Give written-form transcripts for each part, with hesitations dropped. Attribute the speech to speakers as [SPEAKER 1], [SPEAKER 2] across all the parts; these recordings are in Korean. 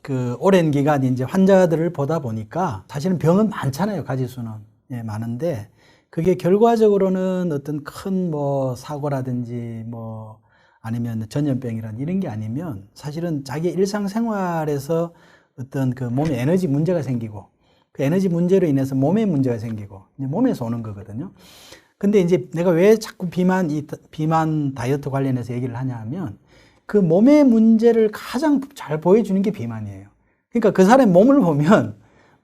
[SPEAKER 1] 그 오랜 기간 이제 환자들을 보다 보니까 사실은 병은 많잖아요. 가지수는. 예, 많은데 그게 결과적으로는 어떤 큰 뭐 사고라든지 뭐 아니면 전염병이란 이런 게 아니면 사실은 자기 일상생활에서 어떤 그 몸에 에너지 문제가 생기고 그 에너지 문제로 인해서 몸에 문제가 생기고 이제 몸에서 오는 거거든요. 근데 이제 내가 왜 자꾸 비만 다이어트 관련해서 얘기를 하냐 하면 그 몸의 문제를 가장 잘 보여주는 게 비만이에요. 그러니까 그 사람의 몸을 보면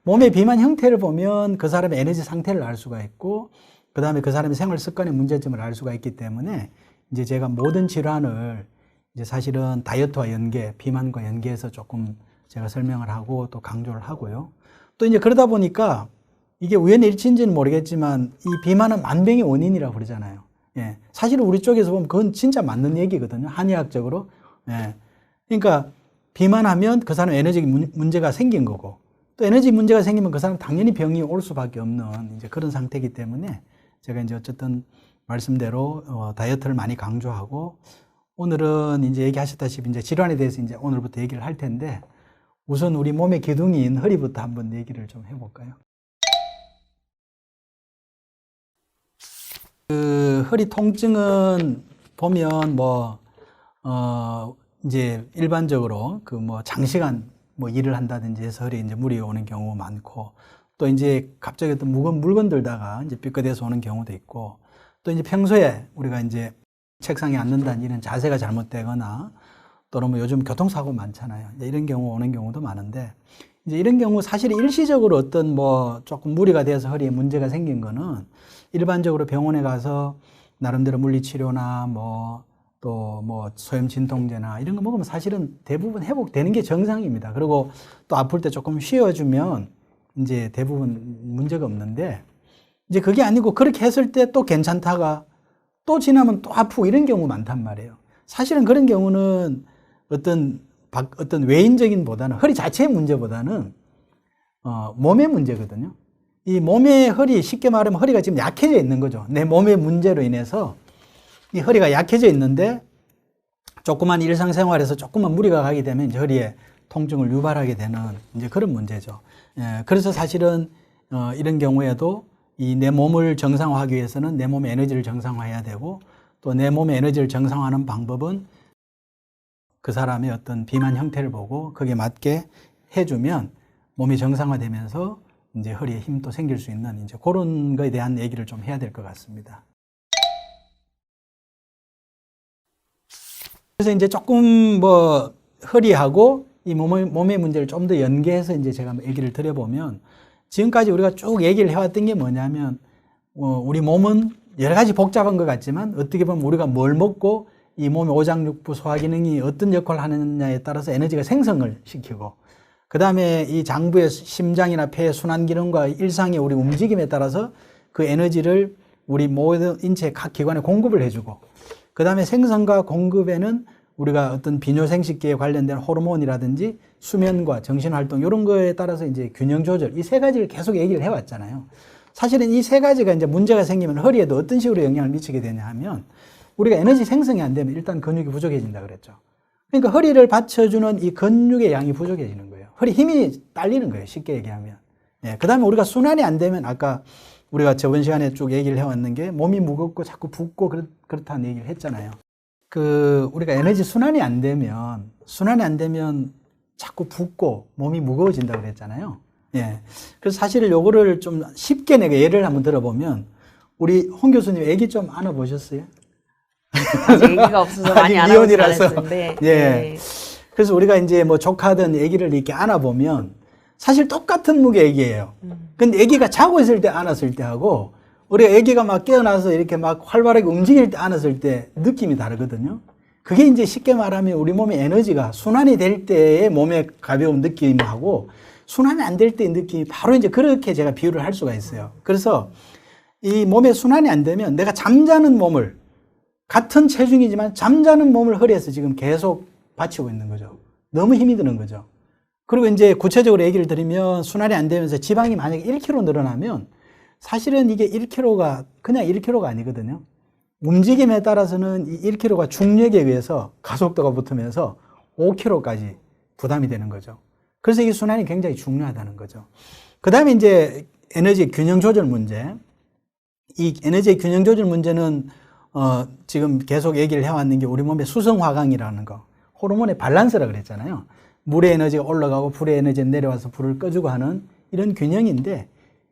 [SPEAKER 1] 몸의 비만 형태를 보면 그 사람의 에너지 상태를 알 수가 있고 그 다음에 그 사람의 생활 습관의 문제점을 알 수가 있기 때문에 이제 제가 모든 질환을 이제 사실은 다이어트와 연계, 비만과 연계해서 조금 제가 설명을 하고 또 강조를 하고요. 또 이제 그러다 보니까 이게 우연의 일치인지는 모르겠지만 이 비만은 만병의 원인이라고 그러잖아요. 예. 사실은 우리 쪽에서 보면 그건 진짜 맞는 얘기거든요. 한의학적으로. 예. 그러니까 비만하면 그 사람 에너지 문제가 생긴 거고 또 에너지 문제가 생기면 그 사람 당연히 병이 올 수밖에 없는 이제 그런 상태이기 때문에 제가 이제 어쨌든 말씀대로 다이어트를 많이 강조하고 오늘은 이제 얘기하셨다시피 이제 질환에 대해서 이제 오늘부터 얘기를 할 텐데 우선 우리 몸의 기둥인 허리부터 한번 얘기를 좀 해볼까요? 그 허리 통증은 보면 이제 일반적으로 그 뭐 장시간 뭐 일을 한다든지 해서 허리에 이제 무리 오는 경우가 많고 또 이제 갑자기 어떤 무거운 물건 들다가 이제 삐끗해서 오는 경우도 있고 또 이제 평소에 우리가 이제 책상에 앉는다는 이런 자세가 잘못되거나 또는 뭐 요즘 교통사고 많잖아요. 이런 경우 오는 경우도 많은데 이제 이런 경우 사실 일시적으로 어떤 뭐 조금 무리가 돼서 허리에 문제가 생긴 거는 일반적으로 병원에 가서 나름대로 물리치료나 뭐 또 뭐 소염 진통제나 이런 거 먹으면 사실은 대부분 회복되는 게 정상입니다. 그리고 또 아플 때 조금 쉬어주면 이제 대부분 문제가 없는데 이제 그게 아니고 그렇게 했을 때 또 괜찮다가 또 지나면 또 아프고 이런 경우 많단 말이에요. 사실은 그런 경우는 어떤 외인적인 보다는 허리 자체의 문제보다는 몸의 문제거든요. 이 몸의 허리, 쉽게 말하면 허리가 지금 약해져 있는 거죠. 내 몸의 문제로 인해서 이 허리가 약해져 있는데 조그만 일상생활에서 조금만 무리가 가게 되면 이제 허리에 통증을 유발하게 되는 이제 그런 문제죠. 예, 그래서 사실은 이런 경우에도 이 내 몸을 정상화하기 위해서는 내 몸의 에너지를 정상화해야 되고 또 내 몸의 에너지를 정상화하는 방법은 그 사람의 어떤 비만 형태를 보고 거기에 맞게 해주면 몸이 정상화되면서 이제 허리에 힘도 생길 수 있는 이제 그런 거에 대한 얘기를 좀 해야 될 것 같습니다. 그래서 이제 조금 뭐 허리하고 이 몸의 문제를 좀 더 연계해서 이제 제가 얘기를 드려보면 지금까지 우리가 쭉 얘기를 해왔던 게 뭐냐면 우리 몸은 여러 가지 복잡한 것 같지만 어떻게 보면 우리가 뭘 먹고 이 몸의 오장육부 소화기능이 어떤 역할을 하느냐에 따라서 에너지가 생성을 시키고 그 다음에 이 장부의 심장이나 폐 순환기능과 일상의 우리 움직임에 따라서 그 에너지를 우리 모든 인체 각 기관에 공급을 해주고 그 다음에 생성과 공급에는 우리가 어떤 비뇨생식기에 관련된 호르몬이라든지 수면과 정신활동 이런 거에 따라서 이제 균형 조절 이 세 가지를 계속 얘기를 해왔잖아요. 사실은 이 세 가지가 이제 문제가 생기면 허리에도 어떤 식으로 영향을 미치게 되냐 하면 우리가 에너지 생성이 안 되면 일단 근육이 부족해진다 그랬죠. 그러니까 허리를 받쳐주는 이 근육의 양이 부족해지는 거예요. 허리 힘이 딸리는 거예요. 쉽게 얘기하면. 예, 그 다음에 우리가 순환이 안 되면 아까 우리가 저번 시간에 쭉 얘기를 해왔는 게 몸이 무겁고 자꾸 붓고 그렇다는 얘기를 했잖아요. 우리가 에너지 순환이 안 되면 자꾸 붓고 몸이 무거워진다 그랬잖아요. 예. 그래서 사실 요거를 좀 쉽게 내가 예를 한번 들어보면 우리 홍 교수님 애기 좀 안아보셨어요?
[SPEAKER 2] 아직 애기가 없어서 많이 안아보지 않았는데.
[SPEAKER 1] 예. 네. 그래서 우리가 이제 뭐 조카든 애기를 이렇게 안아보면 사실 똑같은 무게 애기예요. 근데 애기가 자고 있을 때 안았을 때 하고 우리가 애기가 막 깨어나서 이렇게 막 활발하게 움직일 때 안았을 때 느낌이 다르거든요. 그게 이제 쉽게 말하면 우리 몸의 에너지가 순환이 될 때의 몸의 가벼운 느낌하고 순환이 안 될 때의 느낌이 바로 이제 그렇게 제가 비유를 할 수가 있어요. 그래서 이 몸의 순환이 안 되면 내가 잠자는 몸을 같은 체중이지만 잠자는 몸을 허리에서 지금 계속 받치고 있는 거죠. 너무 힘이 드는 거죠. 그리고 이제 구체적으로 얘기를 드리면 순환이 안 되면서 지방이 만약에 1kg 늘어나면 사실은 이게 1kg가 그냥 1kg가 아니거든요. 움직임에 따라서는 이 1kg가 중력에 의해서 가속도가 붙으면서 5kg까지 부담이 되는 거죠. 그래서 이 순환이 굉장히 중요하다는 거죠. 그 다음에 이제 에너지 균형 조절 문제. 이 에너지 균형 조절 문제는 지금 계속 얘기를 해왔는 게 우리 몸의 수성화강이라는 거. 호르몬의 밸런스라 그랬잖아요. 물의 에너지가 올라가고 불의 에너지가 내려와서 불을 꺼주고 하는 이런 균형인데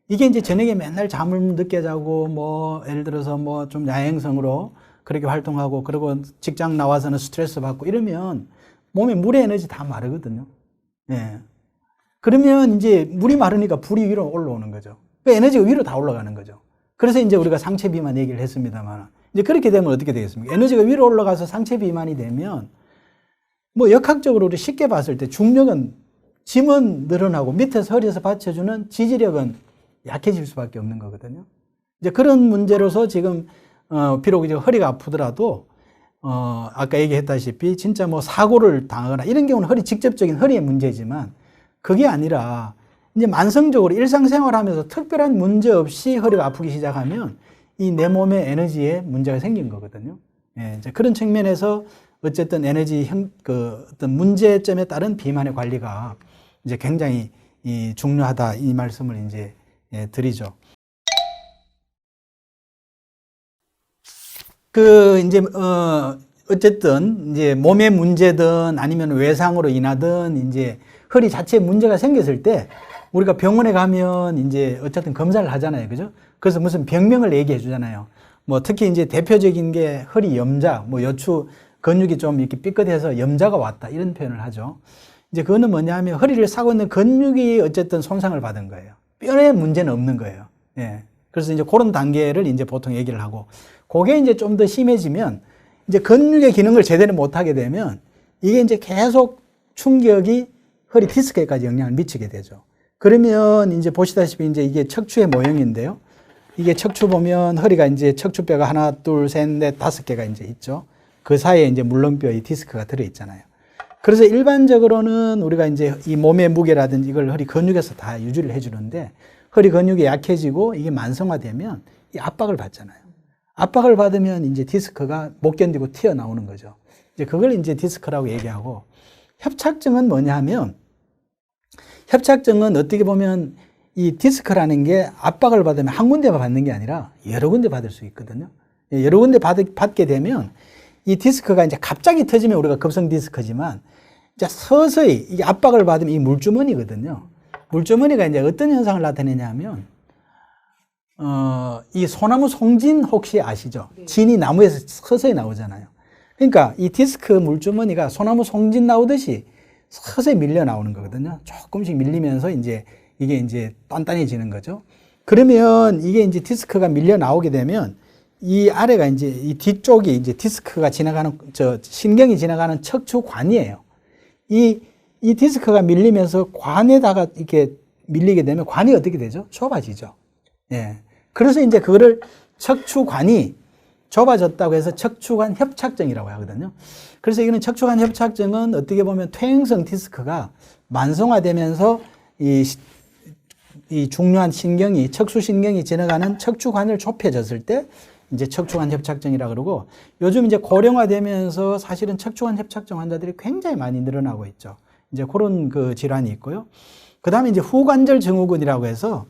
[SPEAKER 1] 이게 이제 저녁에 맨날 잠을 늦게 자고 뭐 예를 들어서 뭐 좀 야행성으로 그렇게 활동하고 그리고 직장 나와서는 스트레스 받고 이러면 몸에 물의 에너지 다 마르거든요. 예. 그러면 이제 물이 마르니까 불이 위로 올라오는 거죠. 그 에너지가 위로 다 올라가는 거죠. 그래서 이제 우리가 상체 비만 얘기를 했습니다만 이제 그렇게 되면 어떻게 되겠습니까? 에너지가 위로 올라가서 상체 비만이 되면 뭐 역학적으로 우리 쉽게 봤을 때 중력은 짐은 늘어나고 밑에서 허리에서 받쳐주는 지지력은 약해질 수밖에 없는 거거든요. 이제 그런 문제로서 지금 비록 이제 허리가 아프더라도 아까 얘기했다시피 진짜 뭐 사고를 당하거나 이런 경우는 직접적인 허리의 문제지만 그게 아니라 이제 만성적으로 일상생활하면서 특별한 문제 없이 허리가 아프기 시작하면 이 내 몸의 에너지에 문제가 생긴 거거든요. 예, 이제 그런 측면에서 어쨌든 에너지 어떤 문제점에 따른 비만의 관리가 이제 굉장히 중요하다 이 말씀을 이제 드리죠. 이제 어쨌든 이제 몸의 문제든 아니면 외상으로 인하든 이제 허리 자체에 문제가 생겼을 때 우리가 병원에 가면 이제 어쨌든 검사를 하잖아요. 그죠? 그래서 무슨 병명을 얘기해 주잖아요. 뭐 특히 이제 대표적인 게 허리 염자, 뭐 여추 근육이 좀 이렇게 삐끗해서 염자가 왔다 이런 표현을 하죠. 이제 그거는 뭐냐면 허리를 싸고 있는 근육이 어쨌든 손상을 받은 거예요. 뼈에 문제는 없는 거예요. 예. 그래서 이제 그런 단계를 이제 보통 얘기를 하고 그게 이제 좀 더 심해지면 이제 근육의 기능을 제대로 못하게 되면 이게 이제 계속 충격이 허리 디스크에까지 영향을 미치게 되죠. 그러면 이제 보시다시피 이제 이게 척추의 모형인데요. 이게 척추 보면 허리가 이제 척추뼈가 하나, 둘, 셋, 넷, 5개가 이제 있죠. 그 사이에 이제 물렁뼈 이 디스크가 들어있잖아요. 그래서 일반적으로는 우리가 이제 이 몸의 무게라든지 이걸 허리 근육에서 다 유지를 해주는데 허리 근육이 약해지고 이게 만성화되면 이 압박을 받잖아요. 압박을 받으면 이제 디스크가 못 견디고 튀어나오는 거죠. 이제 그걸 이제 디스크라고 얘기하고 협착증은 뭐냐 하면 협착증은 어떻게 보면 이 디스크라는 게 압박을 받으면 한 군데만 받는 게 아니라 여러 군데 받을 수 있거든요. 여러 군데 받게 되면 이 디스크가 이제 갑자기 터지면 우리가 급성 디스크지만 이제 서서히 이게 압박을 받으면 이 물주머니거든요. 물주머니가 이제 어떤 현상을 나타내냐 하면 이 소나무 송진 혹시 아시죠? 진이 나무에서 서서히 나오잖아요. 그러니까 이 디스크 물주머니가 소나무 송진 나오듯이 서서히 밀려 나오는 거거든요. 조금씩 밀리면서 이제 이게 이제 단단해지는 거죠. 그러면 이게 이제 디스크가 밀려 나오게 되면 이 아래가 이제 이 뒤쪽이 이제 디스크가 지나가는 신경이 지나가는 척추관이에요. 이 디스크가 밀리면서 관에다가 이렇게 밀리게 되면 관이 어떻게 되죠? 좁아지죠. 예. 그래서 이제 그거를 척추관이 좁아졌다고 해서 척추관 협착증이라고 하거든요. 그래서 이거는 척추관 협착증은 어떻게 보면 퇴행성 디스크가 만성화되면서 이 중요한 신경이 척수신경이 지나가는 척추관을 좁혀졌을 때 이제 척추관 협착증이라 그러고 요즘 이제 고령화되면서 사실은 척추관 협착증 환자들이 굉장히 많이 늘어나고 있죠. 이제 그런 그 질환이 있고요. 그 다음에 이제 후관절 증후군이라고 해서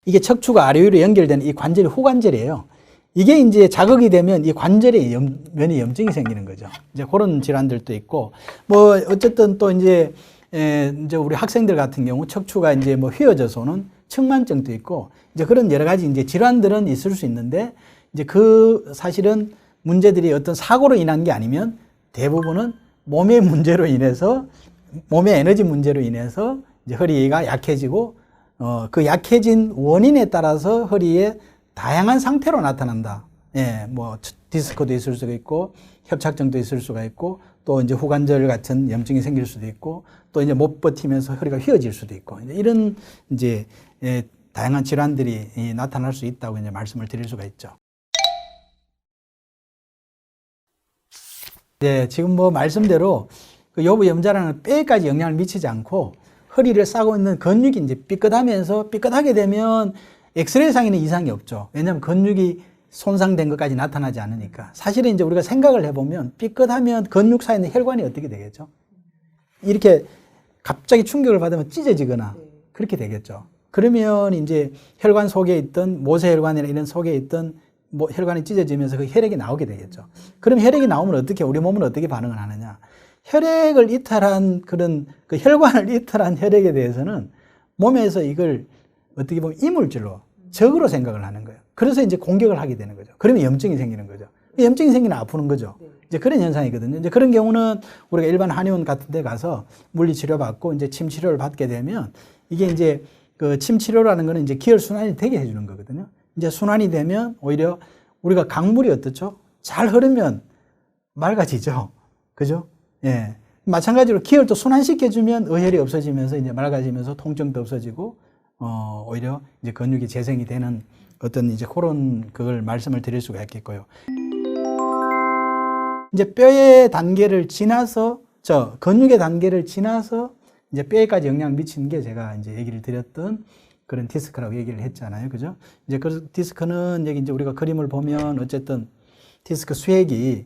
[SPEAKER 1] 이게 척추가 아래 위로 연결되는 이 관절이 후관절이에요. 이게 이제 자극이 되면 이 관절에 면에 염증이 생기는 거죠. 이제 그런 질환들도 있고, 뭐, 어쨌든 또 이제 우리 학생들 같은 경우 척추가 이제 뭐 휘어져서 오는 측만증도 있고, 이제 그런 여러 가지 이제 질환들은 있을 수 있는데, 이제 그 사실은 문제들이 어떤 사고로 인한 게 아니면 대부분은 몸의 문제로 인해서, 몸의 에너지 문제로 인해서 이제 허리가 약해지고, 그 약해진 원인에 따라서 허리에 다양한 상태로 나타난다. 예, 뭐 디스크도 있을 수가 있고 협착증도 있을 수가 있고 또 이제 후관절 같은 염증이 생길 수도 있고 또 이제 못 버티면서 허리가 휘어질 수도 있고 이런 이제 다양한 질환들이 나타날 수 있다고 이제 말씀을 드릴 수가 있죠. 네, 지금 뭐 말씀대로 그 요부 염자라는 뼈에까지 영향을 미치지 않고 허리를 싸고 있는 근육이 이제 삐끗하면서 삐끗하게 되면 엑스레이상에는 이상이 없죠. 왜냐하면 근육이 손상된 것까지 나타나지 않으니까. 사실은 이제 우리가 생각을 해보면 삐끗하면 근육 사이에 있는 혈관이 어떻게 되겠죠? 이렇게 갑자기 충격을 받으면 찢어지거나 그렇게 되겠죠. 그러면 이제 혈관 속에 있던 모세혈관이나 이런 속에 있던 뭐 혈관이 찢어지면서 그 혈액이 나오게 되겠죠. 그럼 혈액이 나오면 어떻게, 우리 몸은 어떻게 반응을 하느냐. 혈액을 이탈한 그런 그 혈관을 이탈한 혈액에 대해서는 몸에서 이걸 어떻게 보면 이물질로 적으로 생각을 하는 거예요. 그래서 이제 공격을 하게 되는 거죠. 그러면 염증이 생기는 거죠. 염증이 생기면 아프는 거죠. 이제 그런 현상이거든요. 이제 그런 경우는 우리가 일반 한의원 같은 데 가서 물리 치료 받고 이제 침 치료를 받게 되면 이게 이제 그 침 치료라는 거는 이제 기혈 순환이 되게 해주는 거거든요. 이제 순환이 되면 오히려 우리가 강물이 어떻죠? 잘 흐르면 맑아지죠. 그죠? 예. 마찬가지로 기혈도 순환시켜주면 의혈이 없어지면서 이제 맑아지면서 통증도 없어지고, 오히려 이제 근육이 재생이 되는 어떤 이제 그런 그걸 말씀을 드릴 수가 있겠고요. 이제 뼈의 단계를 지나서, 근육의 단계를 지나서 이제 뼈에까지 영향을 미치는 게 제가 이제 얘기를 드렸던 그런 디스크라고 얘기를 했잖아요. 그죠? 이제 그 디스크는 여기 이제 우리가 그림을 보면 어쨌든 디스크 수액이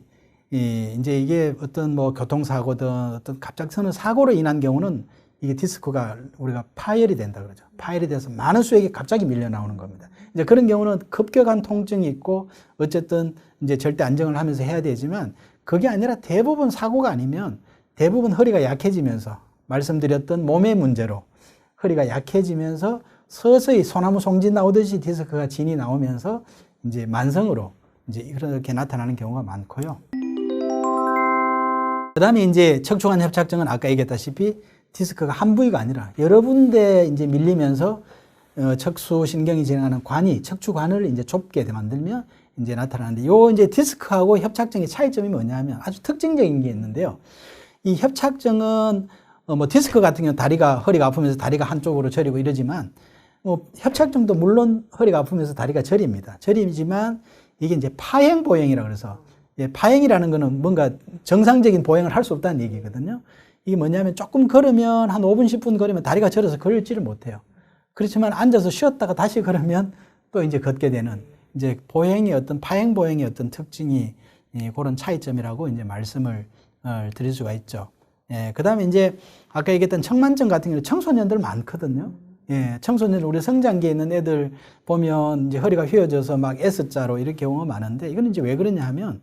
[SPEAKER 1] 이제 이게 어떤 뭐 교통사고든 어떤 갑작스러운 사고로 인한 경우는 이게 디스크가 우리가 파열이 된다 그러죠. 파열이 돼서 많은 수액이 갑자기 밀려 나오는 겁니다. 이제 그런 경우는 급격한 통증이 있고 어쨌든 이제 절대 안정을 하면서 해야 되지만 그게 아니라 대부분 사고가 아니면 대부분 허리가 약해지면서 말씀드렸던 몸의 문제로 허리가 약해지면서 서서히 소나무 송진 나오듯이 디스크가 진이 나오면서 이제 만성으로 이제 이렇게 나타나는 경우가 많고요. 그 다음에 이제 척추관 협착증은 아까 얘기했다시피 디스크가 한 부위가 아니라 여러 군데 이제 밀리면서 척수신경이 진행하는 관이 척추관을 이제 좁게 만들면 이제 나타나는데 요 이제 디스크하고 협착증의 차이점이 뭐냐면 아주 특징적인 게 있는데요. 이 협착증은 뭐 디스크 같은 경우는 허리가 아프면서 다리가 한쪽으로 저리고 이러지만 뭐 협착증도 물론 허리가 아프면서 다리가 저립니다. 저리지만 이게 이제 파행 보행이라고 그래서 파행이라는 거는 뭔가 정상적인 보행을 할 수 없다는 얘기거든요. 이게 뭐냐면 조금 걸으면 한 5분, 10분 걸으면 다리가 저려서 걸지를 못해요. 그렇지만 앉아서 쉬었다가 다시 걸으면 또 이제 걷게 되는 이제 보행의 어떤 파행 보행의 어떤 특징이 그런 차이점이라고 이제 말씀을 드릴 수가 있죠. 그 다음에 이제 아까 얘기했던 청만증 같은 경우는 청소년들 많거든요. 청소년 우리 성장기에 있는 애들 보면 이제 허리가 휘어져서 막 S자로 이렇게 경우가 많은데 이거는 이제 왜 그러냐 하면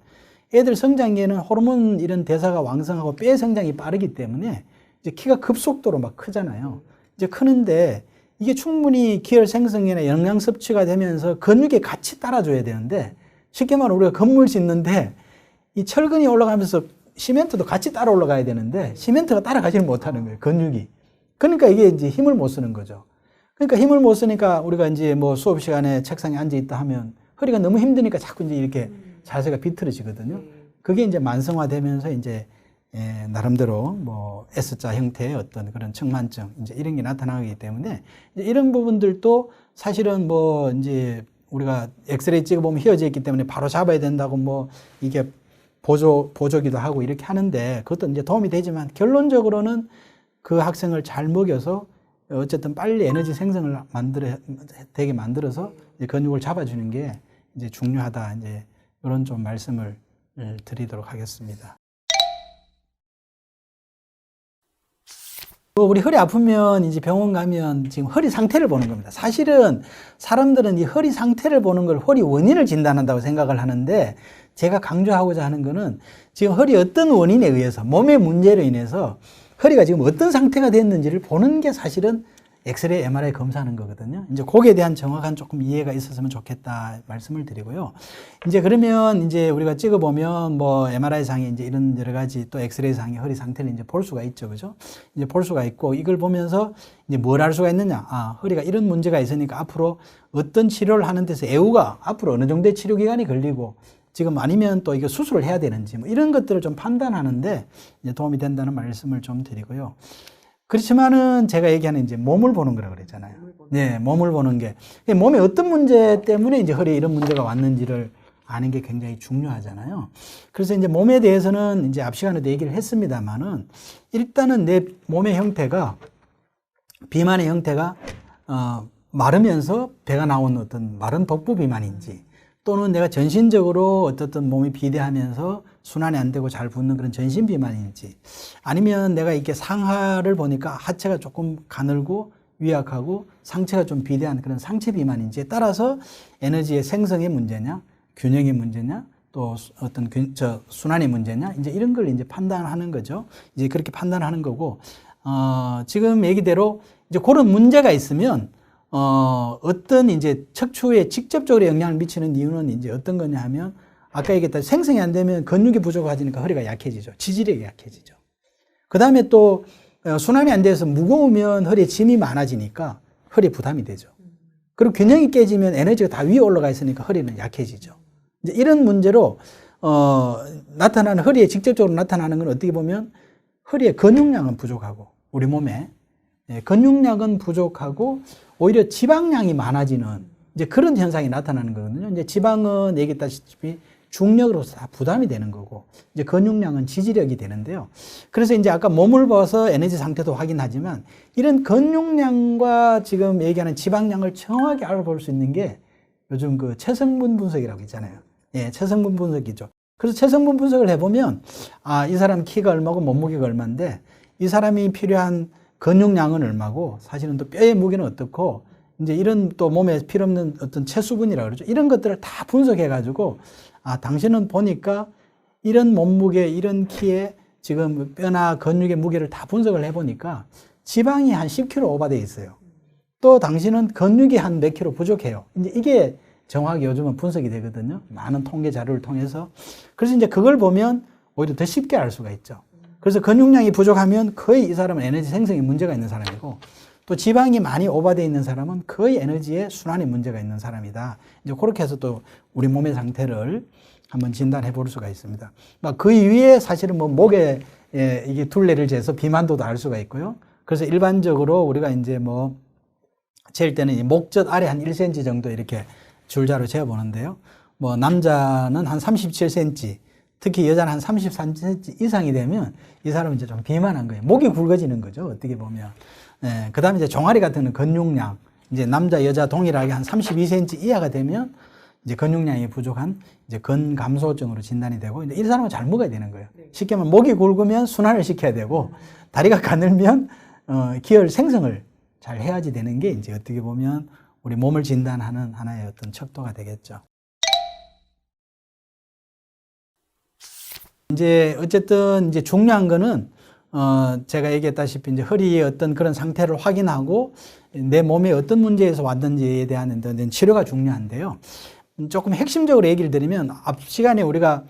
[SPEAKER 1] 애들 성장기에는 호르몬 이런 대사가 왕성하고 뼈 성장이 빠르기 때문에 이제 키가 급속도로 막 크잖아요. 이제 크는데 이게 충분히 기혈 생성이나 영양 섭취가 되면서 근육에 같이 따라줘야 되는데 쉽게 말하면 우리가 건물 짓는데 이 철근이 올라가면서 시멘트도 같이 따라 올라가야 되는데 시멘트가 따라가지는 못하는 거예요. 근육이. 그러니까 이게 이제 힘을 못 쓰는 거죠. 그러니까 힘을 못 쓰니까 우리가 이제 뭐 수업 시간에 책상에 앉아 있다 하면 허리가 너무 힘드니까 자꾸 이제 이렇게 자세가 비틀어지거든요. 그게 이제 만성화되면서 이제 나름대로 뭐 S자 형태의 어떤 그런 측만증 이제 이런 게 나타나기 때문에 이제 이런 부분들도 사실은 뭐 이제 우리가 엑스레이 찍어보면 휘어져 있기 때문에 바로 잡아야 된다고 뭐 이게 보조기도 하고 이렇게 하는데 그것도 이제 도움이 되지만 결론적으로는 그 학생을 잘 먹여서 어쨌든 빨리 에너지 생성을 되게 만들어서 이제 근육을 잡아주는 게 이제 중요하다. 이제 이런 좀 말씀을 드리도록 하겠습니다. 우리 허리 아프면 이제 병원 가면 지금 허리 상태를 보는 겁니다. 사실은 사람들은 이 허리 상태를 보는 걸 허리 원인을 진단한다고 생각을 하는데 제가 강조하고자 하는 거는 지금 허리 어떤 원인에 의해서 몸의 문제로 인해서 허리가 지금 어떤 상태가 됐는지를 보는 게 사실은 엑스레이, MRI 검사하는 거거든요. 이제 거기에 대한 정확한 조금 이해가 있었으면 좋겠다 말씀을 드리고요. 이제 그러면 이제 우리가 찍어보면 뭐 MRI 상에 이제 이런 여러 가지 또 엑스레이 상의 허리 상태를 이제 볼 수가 있죠. 그죠? 이제 볼 수가 있고 이걸 보면서 이제 뭘 알 수가 있느냐. 허리가 이런 문제가 있으니까 앞으로 어떤 치료를 하는 데서 애우가 앞으로 어느 정도의 치료 기간이 걸리고 지금 아니면 또 이거 수술을 해야 되는지 뭐 이런 것들을 좀 판단하는데 이제 도움이 된다는 말씀을 좀 드리고요. 그렇지만은 제가 얘기하는 이제 몸을 보는 거라고 그랬잖아요. 네, 몸을 보는 게 몸에 어떤 문제 때문에 이제 허리에 이런 문제가 왔는지를 아는 게 굉장히 중요하잖아요. 그래서 이제 몸에 대해서는 이제 앞 시간에도 얘기를 했습니다만은 일단은 내 몸의 형태가 비만의 형태가 마르면서 배가 나온 어떤 마른 복부 비만인지 또는 내가 전신적으로 어떻든 몸이 비대하면서 순환이 안 되고 잘 붓는 그런 전신 비만인지, 아니면 내가 이렇게 상하를 보니까 하체가 조금 가늘고 위약하고 상체가 좀 비대한 그런 상체 비만인지에 따라서 에너지의 생성의 문제냐, 균형의 문제냐, 또 어떤 순환의 문제냐, 이제 이런 걸 이제 판단하는 거죠. 이제 그렇게 판단하는 거고, 지금 얘기대로 이제 그런 문제가 있으면 어떤 이제 척추에 직접적으로 영향을 미치는 이유는 이제 어떤 거냐 하면, 아까 얘기했다 생성이 안 되면 근육이 부족해지니까 허리가 약해지죠. 지지력이 약해지죠. 그 다음에 또 순환이 안 돼서 무거우면 허리에 짐이 많아지니까 허리에 부담이 되죠. 그리고 균형이 깨지면 에너지가 다 위에 올라가 있으니까 허리는 약해지죠. 이제 이런 문제로 나타나는, 허리에 직접적으로 나타나는 건 어떻게 보면 허리에 근육량은 부족하고, 우리 몸에 근육량은 부족하고 오히려 지방량이 많아지는 이제 그런 현상이 나타나는 거거든요. 이제 지방은 얘기했다시피 중력으로서 다 부담이 되는 거고, 이제 근육량은 지지력이 되는데요. 그래서 이제 아까 몸을 봐서 에너지 상태도 확인하지만, 이런 근육량과 지금 얘기하는 지방량을 정확하게 알아볼 수 있는 게 요즘 그 체성분 분석이라고 있잖아요. 예, 체성분 분석이죠. 그래서 체성분 분석을 해보면, 이 사람 키가 얼마고 몸무게가 얼마인데, 이 사람이 필요한 근육량은 얼마고, 사실은 또 뼈의 무게는 어떻고, 이제 이런 또 몸에 필요 없는 어떤 체수분이라고 그러죠. 이런 것들을 다 분석해가지고, 당신은 보니까 이런 몸무게, 이런 키에 지금 뼈나 근육의 무게를 다 분석을 해보니까 지방이 한 10kg 오버되어 있어요. 또 당신은 근육이 한 몇 킬로 부족해요. 이제 이게 정확히 요즘은 분석이 되거든요. 많은 통계 자료를 통해서. 그래서 이제 그걸 보면 오히려 더 쉽게 알 수가 있죠. 그래서 근육량이 부족하면 거의 이 사람은 에너지 생성에 문제가 있는 사람이고, 또 지방이 많이 오버되어 있는 사람은 거의 에너지에 순환에 문제가 있는 사람이다. 이제 그렇게 해서 또 우리 몸의 상태를 한번 진단해 볼 수가 있습니다. 그 이외에 사실은 뭐 목에 이게 둘레를 재서 비만도도 알 수가 있고요. 그래서 일반적으로 우리가 이제 뭐 잴 때는 이 목젖 아래 한 1cm 정도 이렇게 줄자로 재어보는데요. 뭐 남자는 한 37cm, 특히 여자는 한 33cm 이상이 되면 이 사람은 이제 좀 비만한 거예요. 목이 굵어지는 거죠, 어떻게 보면. 그 다음에 이제 종아리 같은 근육량, 이제 남자, 여자 동일하게 한 32cm 이하가 되면 이제 근육량이 부족한 이제 근감소증으로 진단이 되고, 이제 이 사람은 잘 먹어야 되는 거예요. 쉽게 말하면 목이 굵으면 순환을 시켜야 되고, 다리가 가늘면 기혈 생성을 잘 해야지 되는 게 이제 어떻게 보면 우리 몸을 진단하는 하나의 어떤 척도가 되겠죠. 이제 어쨌든 이제 중요한 거는 제가 얘기했다시피 이제 허리의 어떤 그런 상태를 확인하고 내 몸에 어떤 문제에서 왔는지에 대한 치료가 중요한데요. 조금 핵심적으로 얘기를 드리면, 앞 시간에 우리가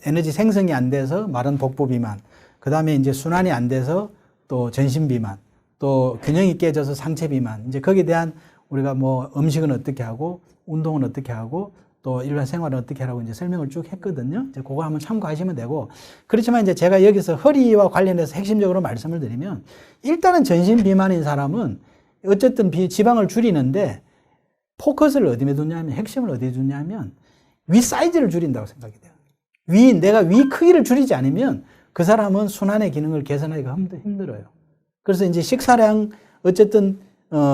[SPEAKER 1] 에너지 생성이 안 돼서 마른 복부 비만, 그 다음에 이제 순환이 안 돼서 또 전신 비만, 또 균형이 깨져서 상체 비만, 이제 거기에 대한 우리가 뭐 음식은 어떻게 하고 운동은 어떻게 하고 또 일반 생활은 어떻게 하라고 이제 설명을 쭉 했거든요. 이제 그거 한번 참고하시면 되고, 그렇지만 이제 제가 여기서 허리와 관련해서 핵심적으로 말씀을 드리면, 일단은 전신 비만인 사람은 어쨌든 지방을 줄이는데 포커스를 어디에 두냐면, 핵심을 어디에 두냐면 위 사이즈를 줄인다고 생각이 돼요. 내가 위 크기를 줄이지 않으면 그 사람은 순환의 기능을 개선하기가 힘들어요. 그래서 이제 식사량, 어쨌든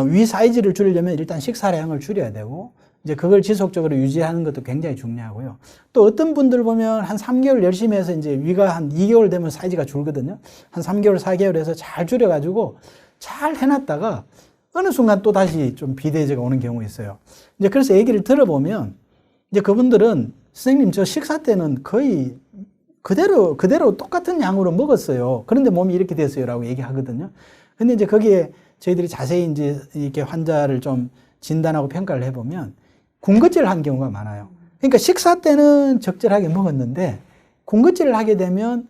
[SPEAKER 1] 위 사이즈를 줄이려면 일단 식사량을 줄여야 되고, 이제 그걸 지속적으로 유지하는 것도 굉장히 중요하고요. 또 어떤 분들 보면 한 3개월 열심히 해서 이제 위가 한 2개월 되면 사이즈가 줄거든요. 한 3개월, 4개월 해서 잘 줄여가지고 잘 해놨다가 어느 순간 또 다시 좀 비대해져가 오는 경우 있어요. 이제 그래서 얘기를 들어보면, 이제 그분들은 선생님 저 식사 때는 거의 그대로 똑같은 양으로 먹었어요. 그런데 몸이 이렇게 됐어요라고 얘기하거든요. 근데 이제 거기에 저희들이 자세히 이제 이렇게 환자를 좀 진단하고 평가를 해보면 군것질을 한 경우가 많아요. 그러니까 식사 때는 적절하게 먹었는데 군것질을 하게 되면,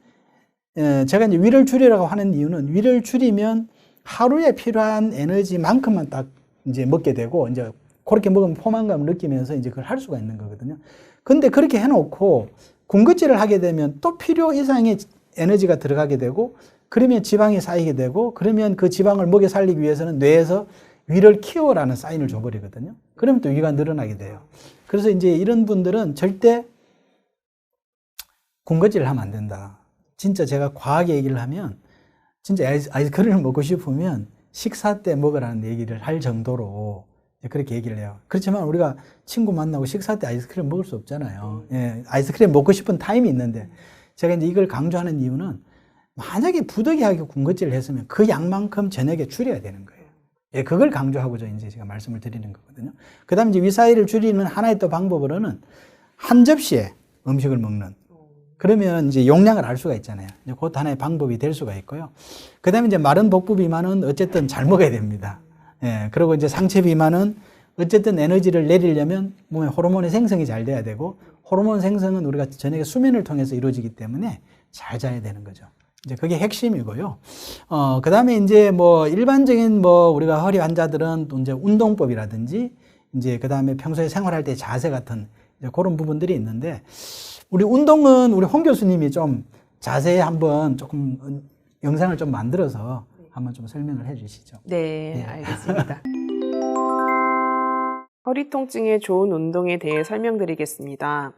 [SPEAKER 1] 제가 이제 위를 줄이라고 하는 이유는, 위를 줄이면 하루에 필요한 에너지만큼만 딱 이제 먹게 되고, 이제 그렇게 먹으면 포만감을 느끼면서 이제 그걸 할 수가 있는 거거든요. 근데 그렇게 해놓고 군것질을 하게 되면 또 필요 이상의 에너지가 들어가게 되고, 그러면 지방이 쌓이게 되고, 그러면 그 지방을 먹여 살리기 위해서는 뇌에서 위를 키워라는 사인을 줘버리거든요. 그러면 또 위가 늘어나게 돼요. 그래서 이제 이런 분들은 절대 군것질을 하면 안 된다. 진짜 제가 과하게 얘기를 하면, 진짜 아이스크림을 먹고 싶으면 식사 때 먹으라는 얘기를 할 정도로 그렇게 얘기를 해요. 그렇지만 우리가 친구 만나고 식사 때 아이스크림 먹을 수 없잖아요. 예, 아이스크림 먹고 싶은 타임이 있는데 제가 이제 이걸 강조하는 이유는 만약에 부득이하게 군것질을 했으면 그 양만큼 저녁에 줄여야 되는 거예요. 예, 그걸 강조하고자 이제 제가 말씀을 드리는 거거든요. 그 다음에 이제 위사이를 줄이는 하나의 또 방법으로는 한 접시에 음식을 먹는. 그러면 이제 용량을 알 수가 있잖아요. 이제 그것도 하나의 방법이 될 수가 있고요. 그 다음에 이제 마른 복부 비만은 어쨌든 잘 먹어야 됩니다. 예, 그리고 이제 상체 비만은 어쨌든 에너지를 내리려면 몸에 호르몬의 생성이 잘 돼야 되고 호르몬 생성은 우리가 저녁에 수면을 통해서 이루어지기 때문에 잘 자야 되는 거죠. 이제 그게 핵심이고요. 그 다음에 이제 뭐 일반적인 뭐 우리가 허리 환자들은 또 이제 운동법이라든지 이제 그 다음에 평소에 생활할 때 자세 같은 이제 그런 부분들이 있는데 우리 운동은 우리 홍 교수님이 좀 자세히 한번 조금 영상을 좀 만들어서 한번 좀 설명을 해 주시죠.
[SPEAKER 3] 네, 알겠습니다. 허리 통증에 좋은 운동에 대해 설명드리겠습니다.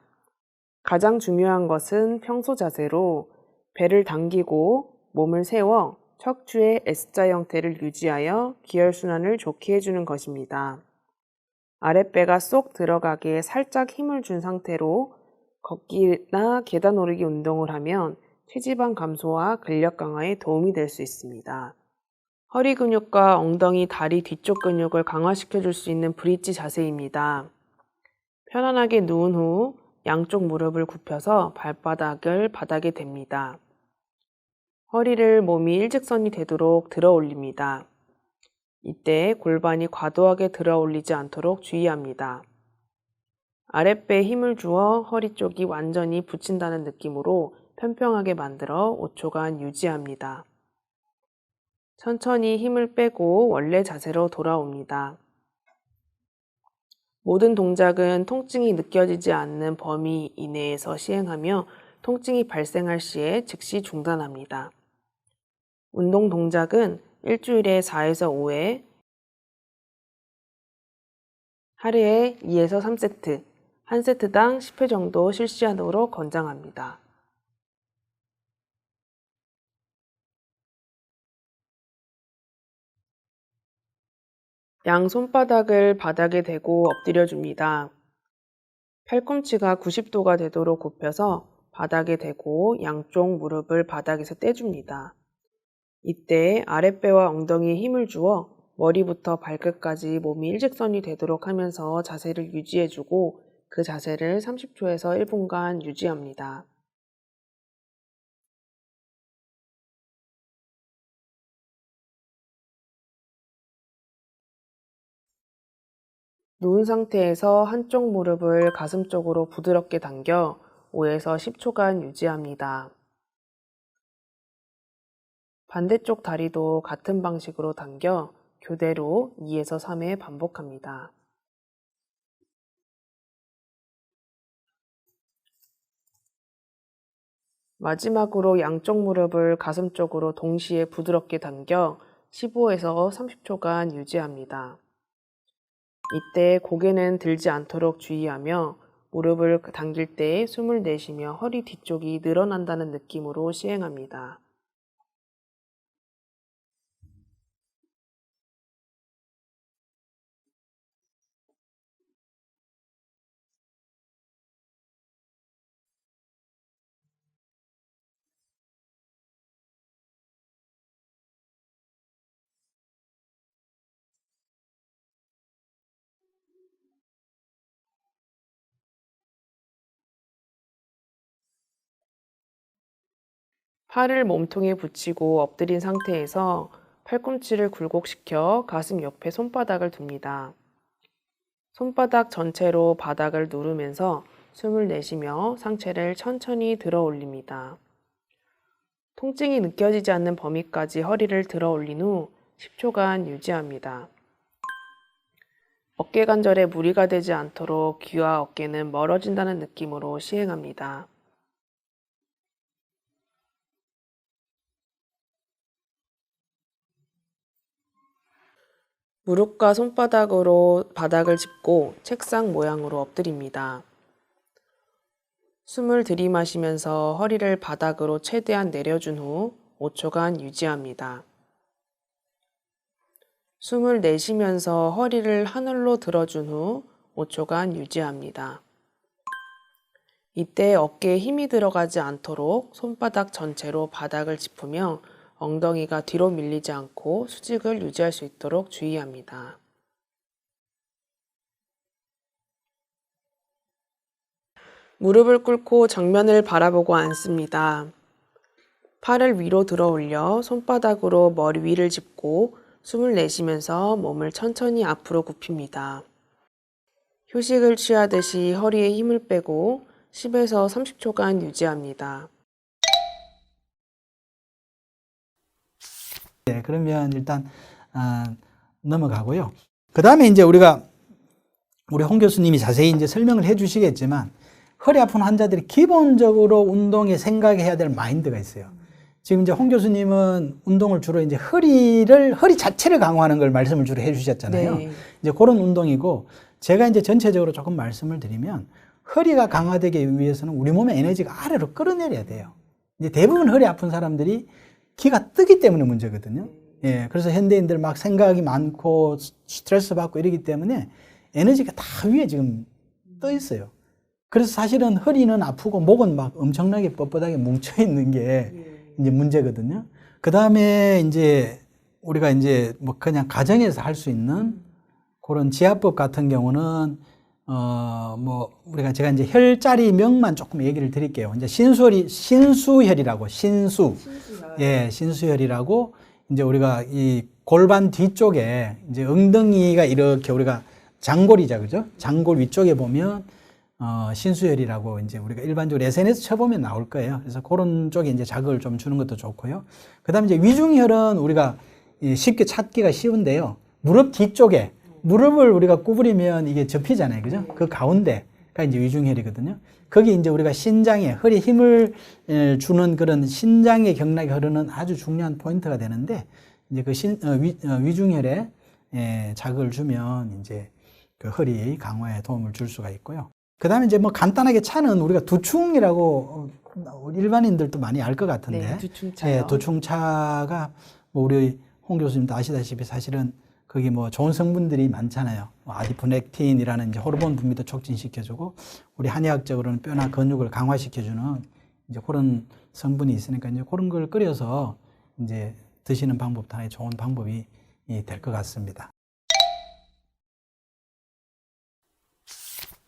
[SPEAKER 3] 가장 중요한 것은 평소 자세로 배를 당기고 몸을 세워 척추의 S자 형태를 유지하여 기혈순환을 좋게 해주는 것입니다. 아랫배가 쏙 들어가게 살짝 힘을 준 상태로 걷기나 계단 오르기 운동을 하면 체지방 감소와 근력 강화에 도움이 될 수 있습니다. 허리 근육과 엉덩이, 다리 뒤쪽 근육을 강화시켜 줄 수 있는 브릿지 자세입니다. 편안하게 누운 후 양쪽 무릎을 굽혀서 발바닥을 바닥에 댑니다. 허리를 몸이 일직선이 되도록 들어 올립니다. 이때 골반이 과도하게 들어 올리지 않도록 주의합니다. 아랫배에 힘을 주어 허리 쪽이 완전히 붙인다는 느낌으로 평평하게 만들어 5초간 유지합니다. 천천히 힘을 빼고 원래 자세로 돌아옵니다. 모든 동작은 통증이 느껴지지 않는 범위 이내에서 시행하며 통증이 발생할 시에 즉시 중단합니다. 운동 동작은 일주일에 4에서 5회, 하루에 2에서 3세트, 한 세트당 10회 정도 실시하도록 권장합니다. 양 손바닥을 바닥에 대고 엎드려 줍니다. 팔꿈치가 90도가 되도록 굽혀서 바닥에 대고 양쪽 무릎을 바닥에서 떼줍니다. 이때 아랫배와 엉덩이에 힘을 주어 머리부터 발끝까지 몸이 일직선이 되도록 하면서 자세를 유지해주고 그 자세를 30초에서 1분간 유지합니다. 누운 상태에서 한쪽 무릎을 가슴 쪽으로 부드럽게 당겨 5에서 10초간 유지합니다. 반대쪽 다리도 같은 방식으로 당겨 교대로 2에서 3회 반복합니다. 마지막으로 양쪽 무릎을 가슴 쪽으로 동시에 부드럽게 당겨 15에서 30초간 유지합니다. 이때 고개는 들지 않도록 주의하며 무릎을 당길 때 숨을 내쉬며 허리 뒤쪽이 늘어난다는 느낌으로 시행합니다. 팔을 몸통에 붙이고 엎드린 상태에서 팔꿈치를 굴곡시켜 가슴 옆에 손바닥을 둡니다. 손바닥 전체로 바닥을 누르면서 숨을 내쉬며 상체를 천천히 들어 올립니다. 통증이 느껴지지 않는 범위까지 허리를 들어 올린 후 10초간 유지합니다. 어깨 관절에 무리가 되지 않도록 귀와 어깨는 멀어진다는 느낌으로 시행합니다. 무릎과 손바닥으로 바닥을 짚고 책상 모양으로 엎드립니다. 숨을 들이마시면서 허리를 바닥으로 최대한 내려준 후 5초간 유지합니다. 숨을 내쉬면서 허리를 하늘로 들어준 후 5초간 유지합니다. 이때 어깨에 힘이 들어가지 않도록 손바닥 전체로 바닥을 짚으며 엉덩이가 뒤로 밀리지 않고 수직을 유지할 수 있도록 주의합니다. 무릎을 꿇고 정면을 바라보고 앉습니다. 팔을 위로 들어 올려 손바닥으로 머리 위를 짚고 숨을 내쉬면서 몸을 천천히 앞으로 굽힙니다. 휴식을 취하듯이 허리에 힘을 빼고 10에서 30초간 유지합니다.
[SPEAKER 1] 네, 그러면 일단 넘어가고요. 그 다음에 이제 우리 홍 교수님이 자세히 이제 설명을 해주시겠지만 허리 아픈 환자들이 기본적으로 운동에 생각해야 될 마인드가 있어요. 지금 이제 홍 교수님은 운동을 주로 이제 허리 자체를 강화하는 걸 말씀을 주로 해주셨잖아요.
[SPEAKER 3] 네.
[SPEAKER 1] 이제 그런 운동이고 제가 이제 전체적으로 조금 말씀을 드리면 허리가 강화되기 위해서는 우리 몸의 에너지가 아래로 끌어내려야 돼요. 이제 대부분 허리 아픈 사람들이 기가 뜨기 때문에 문제거든요. 예, 그래서 현대인들 막 생각이 많고 스트레스 받고 이러기 때문에 에너지가 다 위에 지금 떠 있어요. 그래서 사실은 허리는 아프고 목은 막 엄청나게 뻣뻣하게 뭉쳐 있는 게 이제 문제거든요. 그 다음에 이제 우리가 이제 뭐 그냥 가정에서 할 수 있는 그런 지압법 같은 경우는 뭐 우리가 제가 이제 혈자리 명만 조금 얘기를 드릴게요. 이제 신수혈이라고 예, 신수혈이라고 이제 우리가 이 골반 뒤쪽에 이제 엉덩이가 이렇게 우리가 장골이자 그죠? 장골 위쪽에 보면 신수혈이라고 이제 우리가 일반적으로 SNS 쳐보면 나올 거예요. 그래서 그런 쪽에 이제 자극을 좀 주는 것도 좋고요. 그 다음에 이제 위중혈은 우리가 쉽게 찾기가 쉬운데요. 무릎 뒤쪽에 무릎을 우리가 구부리면 이게 접히잖아요. 그죠? 그 가운데가 이제 위중혈이거든요. 거기 이제 우리가 신장에 허리 힘을 주는 그런 신장의 경락이 흐르는 아주 중요한 포인트가 되는데 이제 그 위중혈에 자극을 주면 이제 그 허리 강화에 도움을 줄 수가 있고요. 그 다음에 이제 뭐 간단하게 차는 우리가 두충이라고 일반인들도 많이 알 것 같은데.
[SPEAKER 3] 네, 두충차요.
[SPEAKER 1] 예, 두충차가 뭐 우리 홍 교수님도 아시다시피 사실은 거기 뭐 좋은 성분들이 많잖아요. 아디포넥틴이라는 이제 호르몬 분비도 촉진시켜주고 우리 한의학적으로는 뼈나 근육을 강화시켜주는 이제 그런 성분이 있으니까 이제 그런 걸 끓여서 이제 드시는 방법도 하나의 좋은 방법이 될 것 같습니다.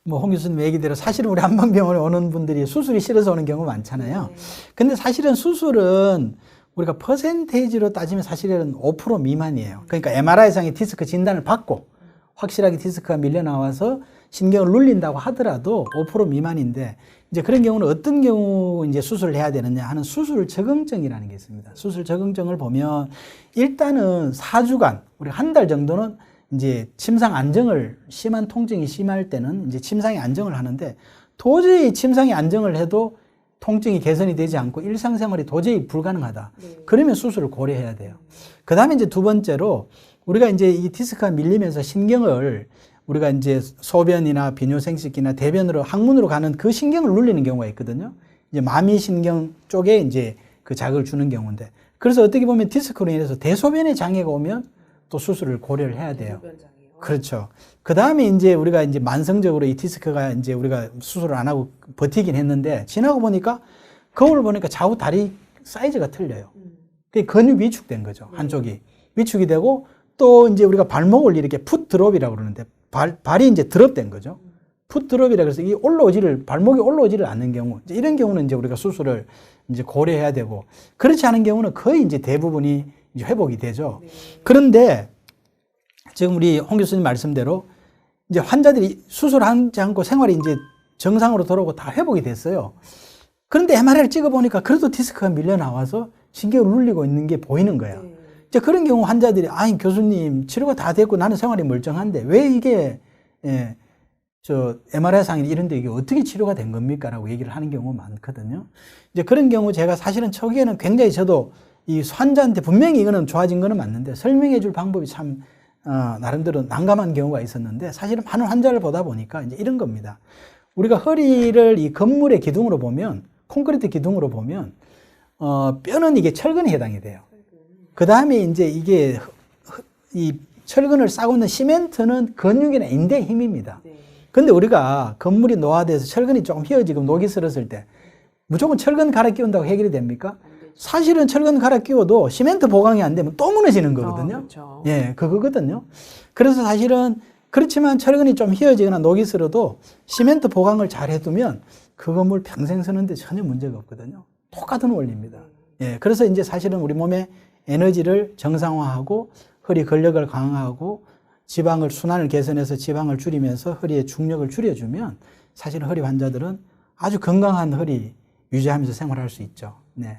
[SPEAKER 1] 뭐 홍 교수님 얘기대로 사실은 우리 한방병원에 오는 분들이 수술이 싫어서 오는 경우 많잖아요. 근데 사실은 수술은 우리가 퍼센테이지로 따지면 사실은 5% 미만이에요. 그러니까 MRI상의 디스크 진단을 받고 확실하게 디스크가 밀려 나와서 신경을 눌린다고 하더라도 5% 미만인데 이제 그런 경우는 어떤 경우 이제 수술을 해야 되느냐 하는 수술 적응증이라는 게 있습니다. 수술 적응증을 보면 일단은 4주간 우리 한 달 정도는 이제 침상 안정을 심한 통증이 심할 때는 이제 침상에 안정을 하는데 도저히 침상에 안정을 해도 통증이 개선이 되지 않고 일상생활이 도저히 불가능하다. 그러면 수술을 고려해야 돼요. 그 다음에 이제 두 번째로 우리가 이제 이 디스크가 밀리면서 신경을 우리가 이제 소변이나 비뇨생식기나 대변으로 항문으로 가는 그 신경을 눌리는 경우가 있거든요. 이제 마미신경 쪽에 이제 그 자극을 주는 경우인데 그래서 어떻게 보면 디스크로 인해서 대소변에 장애가 오면 또 수술을 고려를 해야 돼요. 그렇죠. 그 다음에 이제 우리가 이제 만성적으로 이 디스크가 이제 우리가 수술을 안 하고 버티긴 했는데 지나고 보니까 거울을 보니까 좌우 다리 사이즈가 틀려요. 그게 근육 위축된 거죠. 한쪽이 위축이 되고 또 이제 우리가 발목을 이렇게 풋 드롭이라고 그러는데 발이 이제 드롭된 거죠. 풋 드롭이라 그래서 이 발목이 올라오지를 않는 경우 이제 이런 경우는 이제 우리가 수술을 이제 고려해야 되고 그렇지 않은 경우는 거의 이제 대부분이 이제 회복이 되죠. 그런데 지금 우리 홍 교수님 말씀대로 이제 환자들이 수술하지 않고 생활이 이제 정상으로 돌아오고 다 회복이 됐어요. 그런데 MRI를 찍어보니까 그래도 디스크가 밀려 나와서 신경을 눌리고 있는 게 보이는 거예요. 이제 그런 경우 환자들이 아니 교수님 치료가 다 됐고 나는 생활이 멀쩡한데 왜 이게 MRI상에 이런데 이게 어떻게 치료가 된 겁니까? 라고 얘기를 하는 경우가 많거든요. 이제 그런 경우 제가 사실은 초기에는 굉장히 저도 이 환자한테 분명히 이거는 좋아진 거는 맞는데 설명해 줄 방법이 참 나름대로 난감한 경우가 있었는데 사실은 많은 환자를 보다 보니까 이제 이런 겁니다. 우리가 허리를 이 건물의 기둥으로 보면 콘크리트 기둥으로 보면 뼈는 이게 철근에 해당이 돼요. 그 다음에 이제 이게 이 철근을 싸고 있는 시멘트는 근육이나 인대의 힘입니다.
[SPEAKER 3] 네.
[SPEAKER 1] 근데 우리가 건물이 노화돼서 철근이 조금 휘어지고 녹이 슬었을 때 무조건 철근 갈아 끼운다고 해결이 됩니까? 사실은 철근 갈아 끼워도 시멘트 보강이 안 되면 또 무너지는 거거든요.
[SPEAKER 3] 그렇죠.
[SPEAKER 1] 예, 그거거든요. 그래서 사실은 그렇지만 철근이 좀 휘어지거나 녹이 슬어도 시멘트 보강을 잘 해두면 그 건물 평생 쓰는데 전혀 문제가 없거든요. 똑같은 원리입니다. 예, 그래서 이제 사실은 우리 몸의 에너지를 정상화하고 허리 근력을 강화하고 지방을 순환을 개선해서 지방을 줄이면서 허리의 중력을 줄여주면 사실은 허리 환자들은 아주 건강한 허리 유지하면서 생활할 수 있죠. 네.